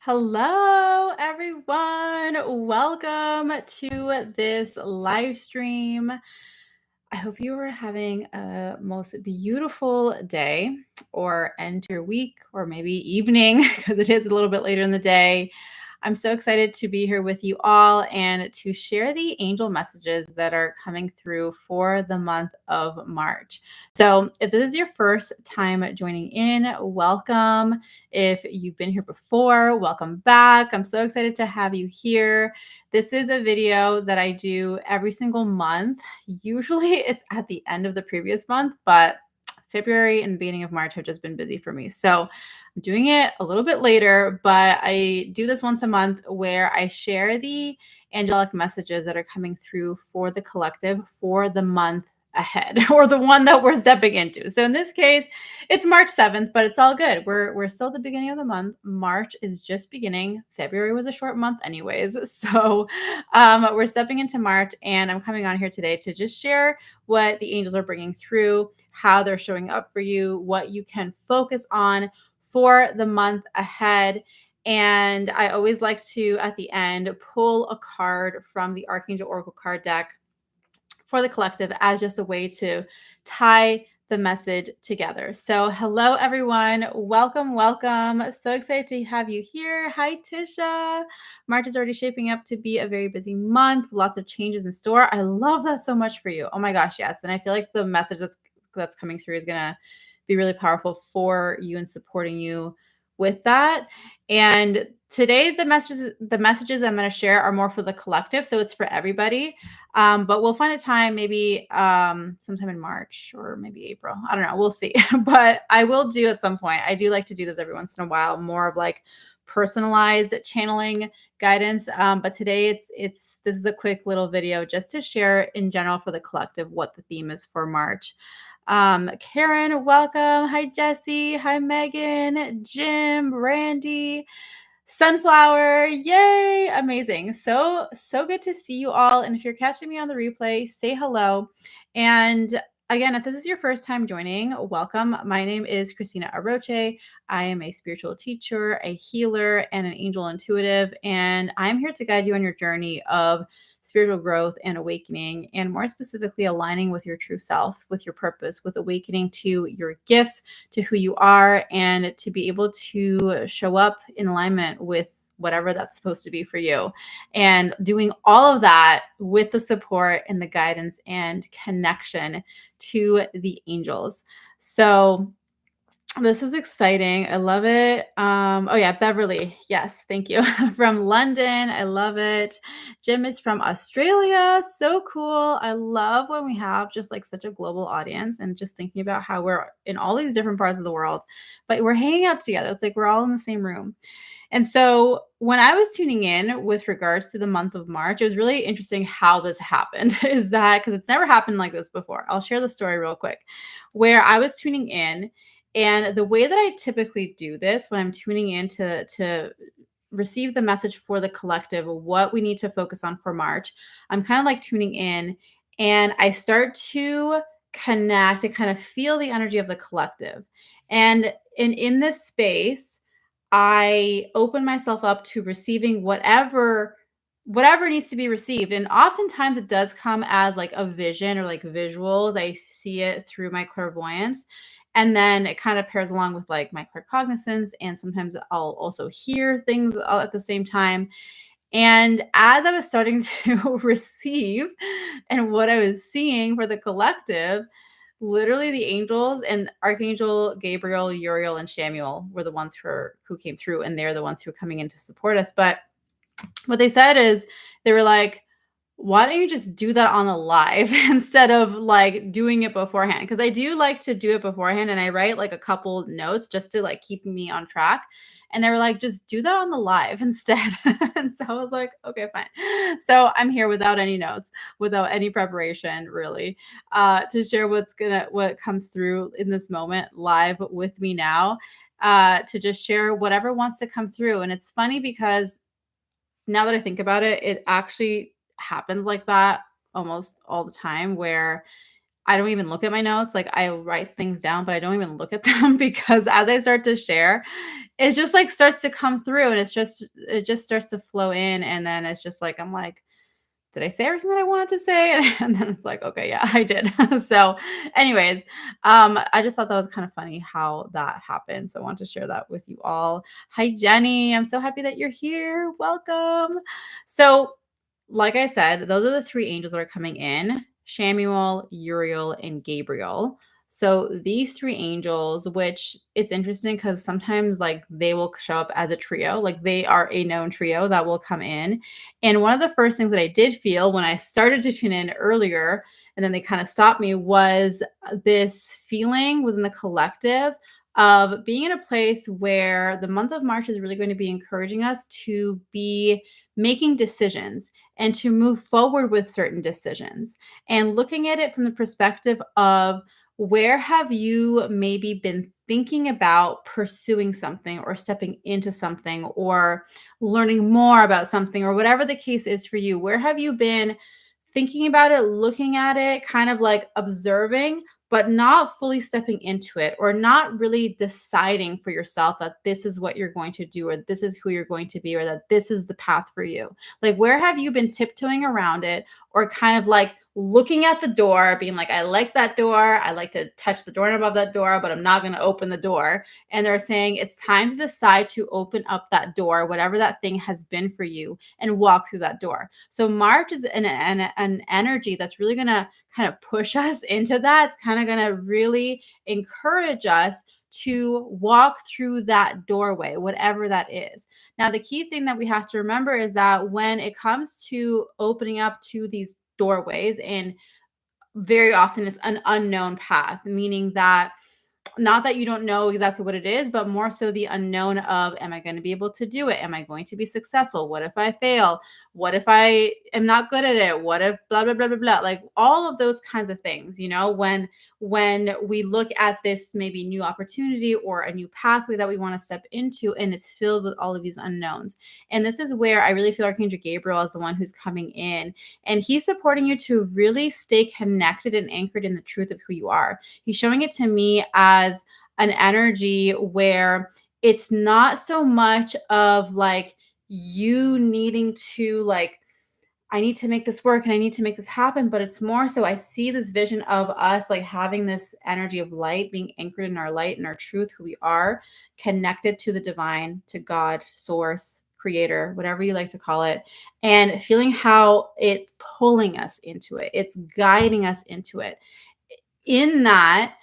Hello, everyone. Welcome to this live stream. I hope you are having a most beautiful day or end to your week or maybe evening because it is a little bit later in the day. I'm so excited to be here with you all and to share the angel messages that are coming through for the month of March. So, if this is your first time joining in, welcome. If you've been here before, welcome back. I'm so excited to have you here. This is a video that I do every single month. Usually it's at the end of the previous month, but February and the beginning of March have just been busy for me. So I'm doing it a little bit later, but I do this once a month where I share the angelic messages that are coming through for the collective for the month ahead or the one that we're stepping into. So in this case, it's March 7th, but it's all good. We're still at the beginning of the month. March is just beginning. February was a short month anyways. So we're stepping into March, and I'm coming on here today to just share what the angels are bringing through, how they're showing up for you, what you can focus on for the month ahead. And I always like to, at the end, pull a card from the Archangel Oracle card deck for the collective as just a way to tie the message together. So hello, everyone. Welcome, welcome. So excited to have you here. Hi, Tisha. March is already shaping up to be a very busy month. Lots of changes in store. I love that so much for you. Oh my gosh, yes. And I feel like the message that's coming through is going to be really powerful for you and supporting you with that. And today, the messages I'm going to share are more for the collective. So it's for everybody. But we'll find a time maybe sometime in March or maybe April. I don't know. We'll see. But I will do at some point. I do like to do this every once in a while, more of like personalized channeling guidance. But today this is a quick little video just to share in general for the collective what the theme is for March. Karen, welcome. Hi, Jesse. Hi, Megan, Jim, Randy. Sunflower, yay, amazing. So good to see you all. And if you're catching me on the replay, say hello. And again, if this is your first time joining, welcome. My name is Christina Aroche. I am a spiritual teacher, a healer, and an angel intuitive. And I'm here to guide you on your journey of spiritual growth and awakening, and more specifically, aligning with your true self, with your purpose, with awakening to your gifts, to who you are, and to be able to show up in alignment with whatever that's supposed to be for you. And doing all of that with the support and the guidance and connection to the angels. So this is exciting. I love it. Oh yeah, Beverly. Yes, thank you. From London. I love it. Jim is from Australia. So cool. I love when we have just like such a global audience and just thinking about how we're in all these different parts of the world, but we're hanging out together. It's like we're all in the same room. And so when I was tuning in with regards to the month of March, it was really interesting how this happened. Is that because it's never happened like this before. I'll share the story real quick. Where I was tuning in, and the way that I typically do this when I'm tuning in to receive the message for the collective, what we need to focus on for March, I'm kind of like tuning in and I start to connect and kind of feel the energy of the collective. And in this space, I open myself up to receiving whatever needs to be received. And oftentimes it does come as like a vision or like visuals. I see it through my clairvoyance. And then it kind of pairs along with like my claircognizance. And sometimes I'll also hear things all at the same time. And as I was starting to receive and what I was seeing for the collective, literally the angels and Archangel Gabriel, Uriel, and Shamuel were the ones who came through, and they're the ones who are coming in to support us. But what they said is they were like, why don't you just do that on the live instead of like doing it beforehand? Because I do like to do it beforehand, and I write like a couple notes just to like keep me on track. And they were like, just do that on the live instead. And so I was like, okay, fine. So I'm here without any notes, without any preparation, really, to share what comes through in this moment live with me now, to just share whatever wants to come through. And it's funny because now that I think about it, it actually happens like that almost all the time where I don't even look at my notes. Like I write things down, but I don't even look at them because as I start to share, it just like starts to come through and it just starts to flow in. And then it's just like, I'm like, did I say everything that I wanted to say? And then it's like, okay, yeah, I did. So, anyways, I just thought that was kind of funny how that happened. So I want to share that with you all. Hi, Jenny. I'm so happy that you're here. Welcome. So, like I said, those are the three angels that are coming in: Shamuel, Uriel, and Gabriel. So these three angels, which it's interesting because sometimes like they will show up as a trio, like they are a known trio that will come in. And one of the first things that I did feel when I started to tune in earlier, and then they kind of stopped me, was this feeling within the collective of being in a place where the month of March is really going to be encouraging us to be making decisions and to move forward with certain decisions and looking at it from the perspective of where have you maybe been thinking about pursuing something or stepping into something or learning more about something or whatever the case is for you? Where have you been thinking about it, looking at it, kind of like observing, but not fully stepping into it or not really deciding for yourself that this is what you're going to do or this is who you're going to be or that this is the path for you? Like, where have you been tiptoeing around it or kind of like looking at the door, being like, I like that door. I like to touch the doorknob of that door, but I'm not going to open the door. And they're saying it's time to decide to open up that door, whatever that thing has been for you, and walk through that door. So March is an energy that's really going to kind of push us into that. It's kind of going to really encourage us to walk through that doorway, whatever that is. Now, the key thing that we have to remember is that when it comes to opening up to these doorways, and very often it's an unknown path, meaning that not that you don't know exactly what it is, but more so the unknown of, am I going to be able to do it? Am I going to be successful? What if I fail? What if I am not good at it? What if blah, blah, blah, blah, blah, like all of those kinds of things, when we look at this maybe new opportunity or a new pathway that we want to step into, and it's filled with all of these unknowns. And this is where I really feel Archangel Gabriel is the one who's coming in, and he's supporting you to really stay connected and anchored in the truth of who you are. He's showing it to me as an energy where it's not so much of like you needing to like, I need to make this work and I need to make this happen. But it's more so I see this vision of us like having this energy of light, being anchored in our light and our truth, who we are, connected to the divine, to God, source, creator, whatever you like to call it, and feeling how it's pulling us into it. It's guiding us into it. In that,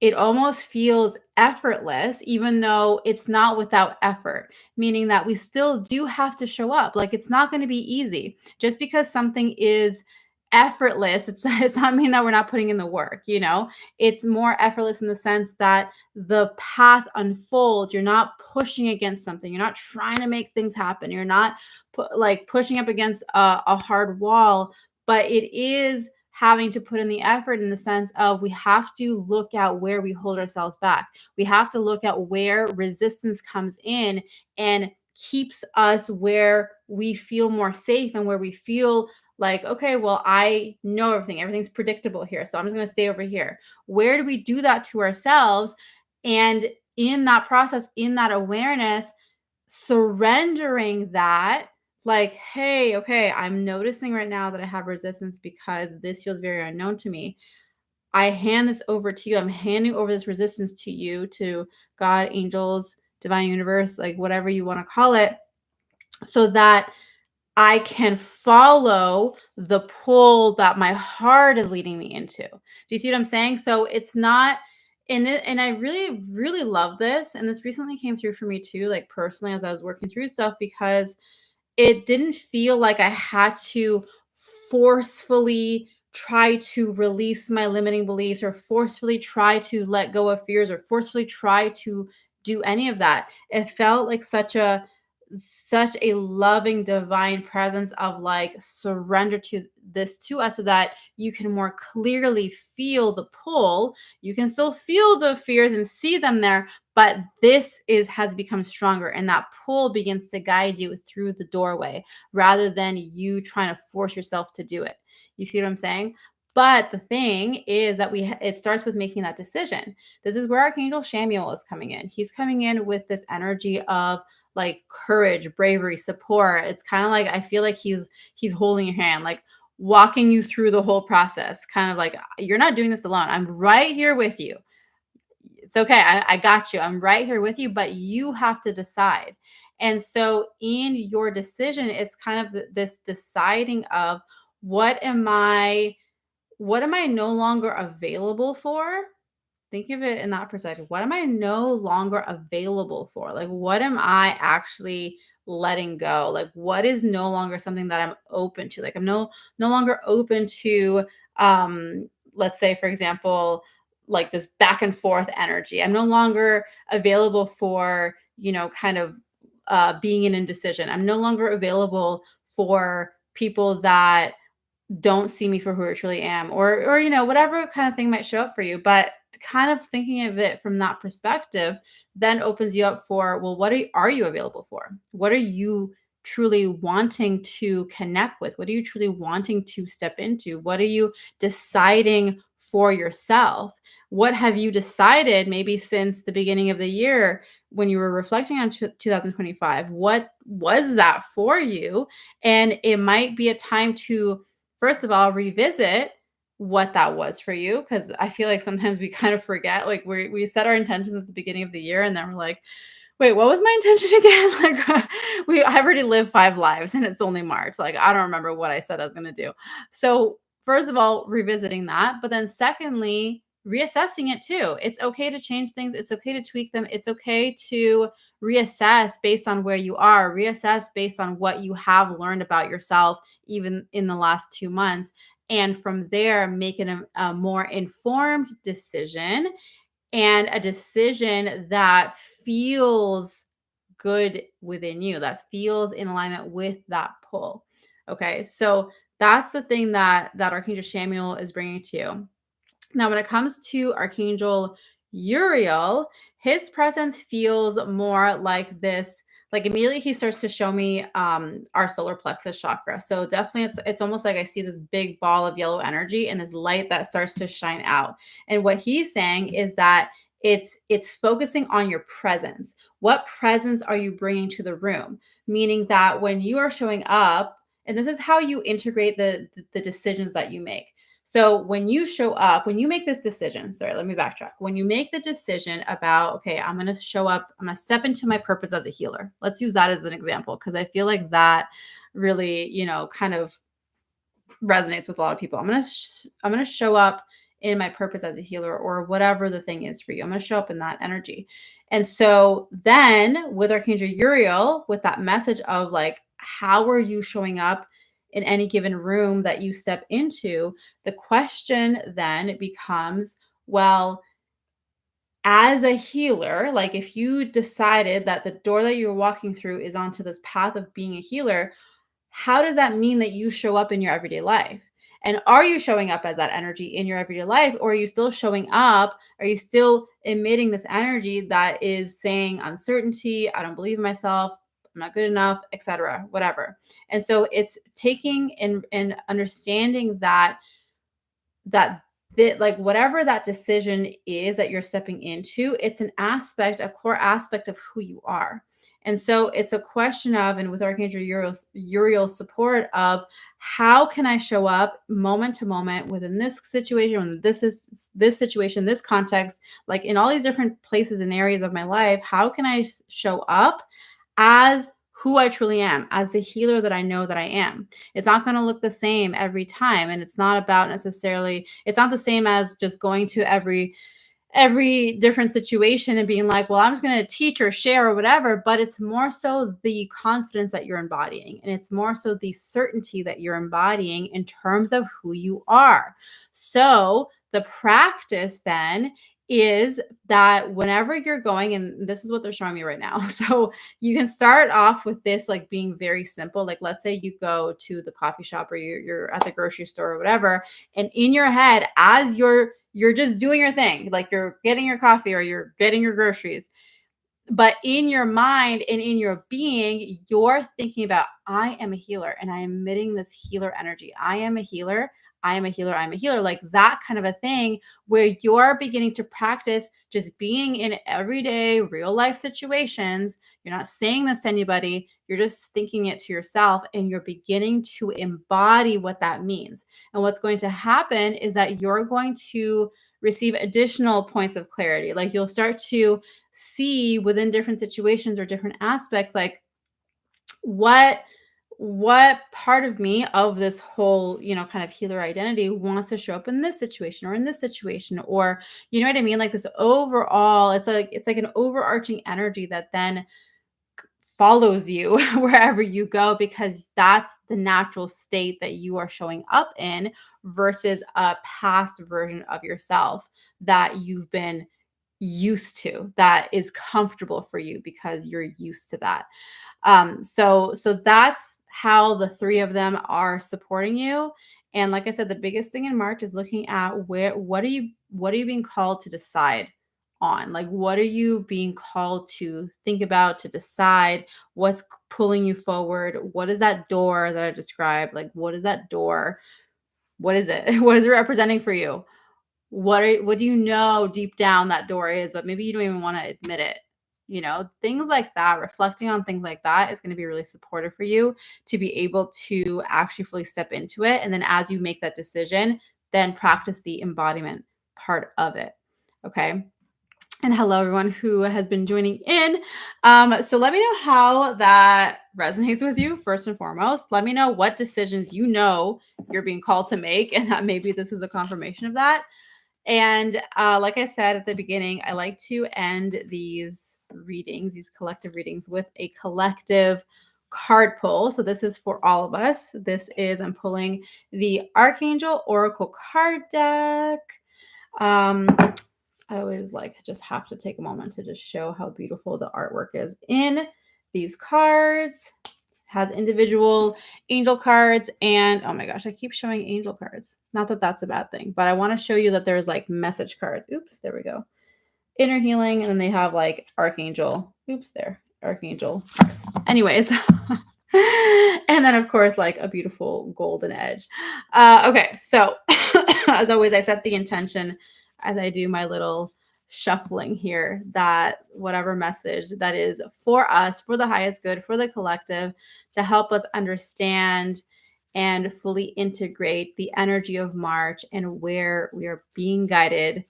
it almost feels effortless, even though it's not without effort, meaning that we still do have to show up. Like it's not going to be easy. Just because something is effortless, it's not mean that we're not putting in the work, It's more effortless in the sense that the path unfolds. You're not pushing against something. You're not trying to make things happen. You're not pushing up against a hard wall, but it is having to put in the effort in the sense of we have to look at where we hold ourselves back. We have to look at where resistance comes in and keeps us where we feel more safe and where we feel like, okay, well, I know everything. Everything's predictable here. So I'm just going to stay over here. Where do we do that to ourselves? And in that process, in that awareness, surrendering that, like, hey, okay, I'm noticing right now that I have resistance because this feels very unknown to me. I hand this over to you. I'm handing over this resistance to you, to God, angels, divine universe, like whatever you want to call it, so that I can follow the pull that my heart is leading me into. Do you see what I'm saying? So it's not, and I really, really love this. And this recently came through for me too, like personally, as I was working through stuff, because it didn't feel like I had to forcefully try to release my limiting beliefs or forcefully try to let go of fears or forcefully try to do any of that. It felt like such a loving divine presence of like surrender to this to us so that you can more clearly feel the pull. You can still feel the fears and see them there, but this has become stronger, and that pull begins to guide you through the doorway rather than you trying to force yourself to do it. You see what I'm saying? But the thing is that it starts with making that decision. This is where Archangel Shamuel is coming in. He's coming in with this energy of like courage, bravery, support. It's kind of like I feel like he's holding your hand, like walking you through the whole process. Kind of like you're not doing this alone. I'm right here with you. It's okay. I got you. I'm right here with you, but you have to decide. And so in your decision, it's kind of this deciding of what am I what am I no longer available for? Think of it in that perspective. What am I no longer available for? Like, what am I actually letting go? Like, what is no longer something that I'm open to? Like, I'm no longer open to, let's say, for example, like this back and forth energy. I'm no longer available for, kind of being in indecision. I'm no longer available for people that don't see me for who I truly am, or whatever kind of thing might show up for you. But kind of thinking of it from that perspective then opens you up for, well, what are you available for? What are you truly wanting to connect with? What are you truly wanting to step into? What are you deciding for yourself? What have you decided maybe since the beginning of the year when you were reflecting on 2025? What was that for you? And it might be a time to, first of all, revisit what that was for you, because I feel like sometimes we kind of forget, like we set our intentions at the beginning of the year and then we're like, wait, what was my intention again? Like I've already lived 5 lives and it's only March. Like I don't remember what I said I was going to do. So first of all, revisiting that, but then secondly, reassessing it too. It's okay to change things. It's okay to tweak them. It's okay to reassess based on where you are, reassess based on what you have learned about yourself, even in the last 2 months. And from there, make it a more informed decision, and a decision that feels good within you, that feels in alignment with that pull. Okay, so that's the thing that Archangel Samuel is bringing to you. Now, when it comes to Archangel Uriel, his presence feels more like this. Like immediately he starts to show me our solar plexus chakra. So definitely it's almost like I see this big ball of yellow energy and this light that starts to shine out. And what he's saying is that it's focusing on your presence. What presence are you bringing to the room? Meaning that when you are showing up, and this is how you integrate the decisions that you make. So when you show up, when you make this decision, sorry, let me backtrack. When you make the decision about, okay, I'm going to show up, I'm going to step into my purpose as a healer. Let's use that as an example, because I feel like that really, kind of resonates with a lot of people. I'm going to show up in my purpose as a healer, or whatever the thing is for you. I'm going to show up in that energy. And so then with Archangel Uriel, with that message of like, how are you showing up in any given room that you step into? The question then becomes, well, as a healer, like if you decided that the door that you're walking through is onto this path of being a healer, how does that mean that you show up in your everyday life? And are you showing up as that energy in your everyday life? Or are you still showing up? Are you still emitting this energy that is saying uncertainty, I don't believe in myself, I'm not good enough, etc., whatever. And so it's taking and understanding that like whatever that decision is that you're stepping into, it's an aspect, a core aspect of who you are. And so it's a question of, and with Archangel Uriel's support of, how can I show up moment to moment within this situation, when this situation, this context, like in all these different places and areas of my life, how can I show up as who I truly am, as the healer that I know that I am? It's not going to look the same every time. And it's not about necessarily, it's not the same as just going to every different situation and being like, well, I'm just going to teach or share or whatever, but it's more so the confidence that you're embodying. And it's more so the certainty that you're embodying in terms of who you are. So the practice then is that whenever you're going, and this is what they're showing me right now. So you can start off with this, like being very simple. Like, let's say you go to the coffee shop, or you're at the grocery store or whatever. And in your head, as you're just doing your thing, like you're getting your coffee or you're getting your groceries, but in your mind and in your being, you're thinking about, I am a healer and I am emitting this healer energy. I am a healer. I am a healer, I'm a healer, like that kind of a thing, where you're beginning to practice just being in everyday real life situations. You're not saying this to anybody, you're just thinking it to yourself, and you're beginning to embody what that means. And what's going to happen is that you're going to receive additional points of clarity. Like you'll start to see within different situations or different aspects, like what part of me of this whole, kind of healer identity wants to show up in this situation or in this situation, or you know what I mean? Like this overall, it's like an overarching energy that then follows you wherever you go, because that's the natural state that you are showing up in versus a past version of yourself that you've been used to, that is comfortable for you because you're used to that. So that's how the three of them are supporting you. And like I said, the biggest thing in March is looking at what are you being called to decide on? Like, what are you being called to think about, to decide? What's pulling you forward? What is that door that I described? Like, what is that door? What is it? What is it representing for you? What do you know deep down that door is, but maybe you don't even want to admit it? Things like that, reflecting on things like that is going to be really supportive for you to be able to actually fully step into it. And then as you make that decision, then practice the embodiment part of it. Okay. And hello, everyone who has been joining in. So let me know how that resonates with you, first and foremost. Let me know what decisions you're being called to make, and that maybe this is a confirmation of that. And like I said at the beginning, I like to end these readings, these collective readings, with a collective card pull. So this is for all of us. I'm pulling the Archangel Oracle card deck. I always just have to take a moment to just show how beautiful the artwork is in these cards. It has individual angel cards, and oh my gosh, I keep showing angel cards. Not that that's a bad thing, but I want to show you that there's message cards. Oops, there we go. Inner healing, and then they have archangel. Oops, there, archangel cards. Anyways. And then of course a beautiful golden edge. Okay, so as always, I set the intention as I do my little shuffling here, that whatever message that is for us, for the highest good, for the collective, to help us understand and fully integrate the energy of March and where we are being guided,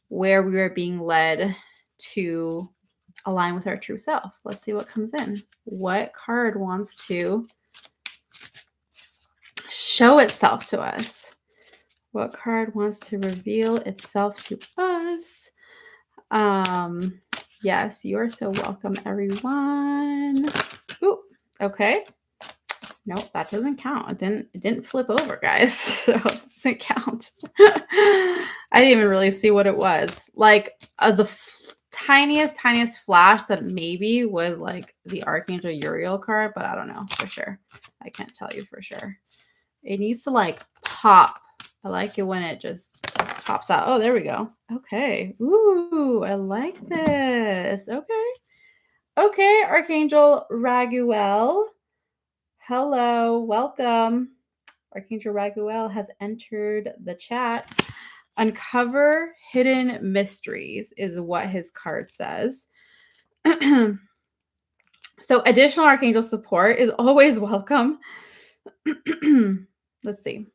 where we are being led to align with our true self. Let's see what comes in. What card wants to show itself to us? What card wants to reveal itself to us? Yes, you are so welcome, everyone. Ooh, okay. Nope, that doesn't count. It didn't flip over, guys. So it doesn't count. I didn't even really see what it was. The tiniest flash that maybe was the Archangel Uriel card, but I don't know for sure. I can't tell you for sure. It needs to pop. I like it when it just pops out. Oh, there we go. Okay. Ooh, I like this. Okay, Archangel Raguel. Hello, welcome. Archangel Raguel has entered the chat. Uncover hidden mysteries is what his card says. So additional Archangel support is always welcome. Let's see.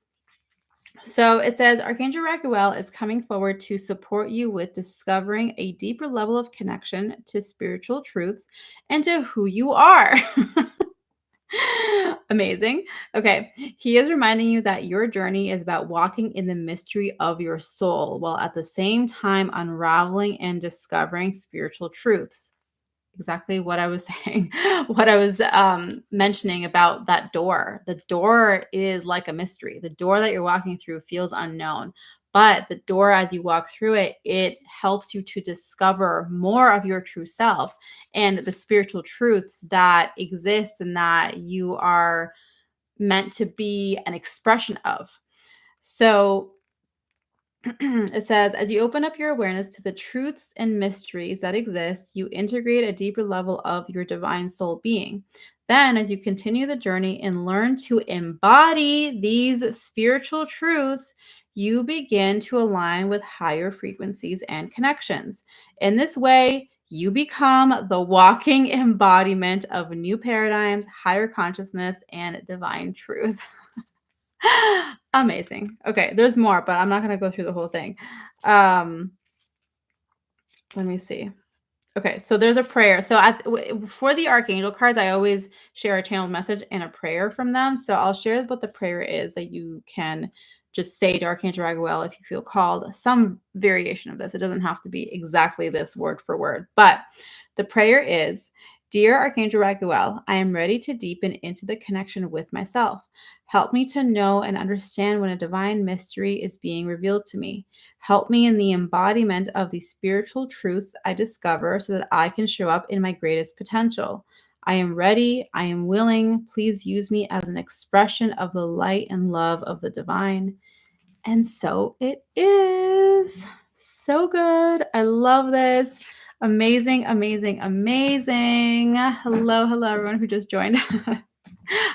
So it says Archangel Raguel is coming forward to support you with discovering a deeper level of connection to spiritual truths and to who you are. Amazing. Okay. He is reminding you that your journey is about walking in the mystery of your soul while at the same time unraveling and discovering spiritual truths. Exactly what I was saying, what I was mentioning about that door. The door is like a mystery. The door that you're walking through feels unknown, but the door, as you walk through it, it helps you to discover more of your true self and the spiritual truths that exist and that you are meant to be an expression of. So It says, as you open up your awareness to the truths and mysteries that exist, you integrate a deeper level of your divine soul being. Then, as you continue the journey and learn to embody these spiritual truths, you begin to align with higher frequencies and connections. In this way, you become the walking embodiment of new paradigms, higher consciousness, and divine truth. Amazing. Okay, there's more, but I'm not going to go through the whole thing. Um, let me see. Okay, so there's a prayer. So for the archangel cards, I always share a channeled message and a prayer from them. So I'll share what the prayer is that you can just say to Archangel Raguel if you feel called. Some variation of this. It doesn't have to be exactly this word for word, but the prayer is, Dear Archangel Raguel, I am ready to deepen into the connection with myself. Help me to know and understand when a divine mystery is being revealed to me. Help me in the embodiment of the spiritual truth I discover so that I can show up in my greatest potential. I am ready. I am willing. Please use me as an expression of the light and love of the divine. And so it is. So good. I love this. Amazing, amazing, amazing. Hello, hello, everyone who just joined.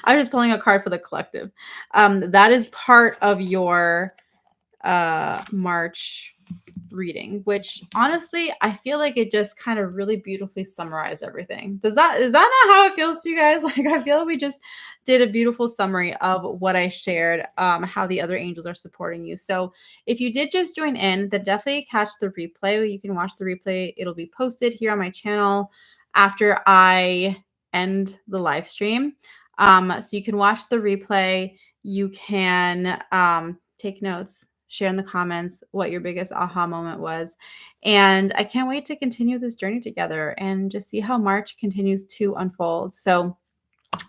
I was just pulling a card for the collective. That is part of your March reading, which honestly I feel like it just kind of really beautifully summarized everything. Is that not how it feels to you guys? Like I feel like we just did a beautiful summary of what I shared, how the other angels are supporting you. So if you did just join in, then definitely catch the replay. You can watch the replay. It'll be posted here on my channel after I end the live stream. So you can watch the replay. You can take notes, share in the comments what your biggest aha moment was. And I can't wait to continue this journey together and just see how March continues to unfold. So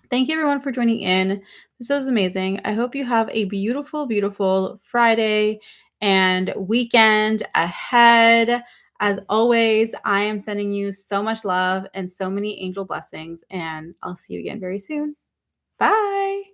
thank you everyone for joining in. This was amazing. I hope you have a beautiful, beautiful Friday and weekend ahead. As always, I am sending you so much love and so many angel blessings, and I'll see you again very soon. Bye.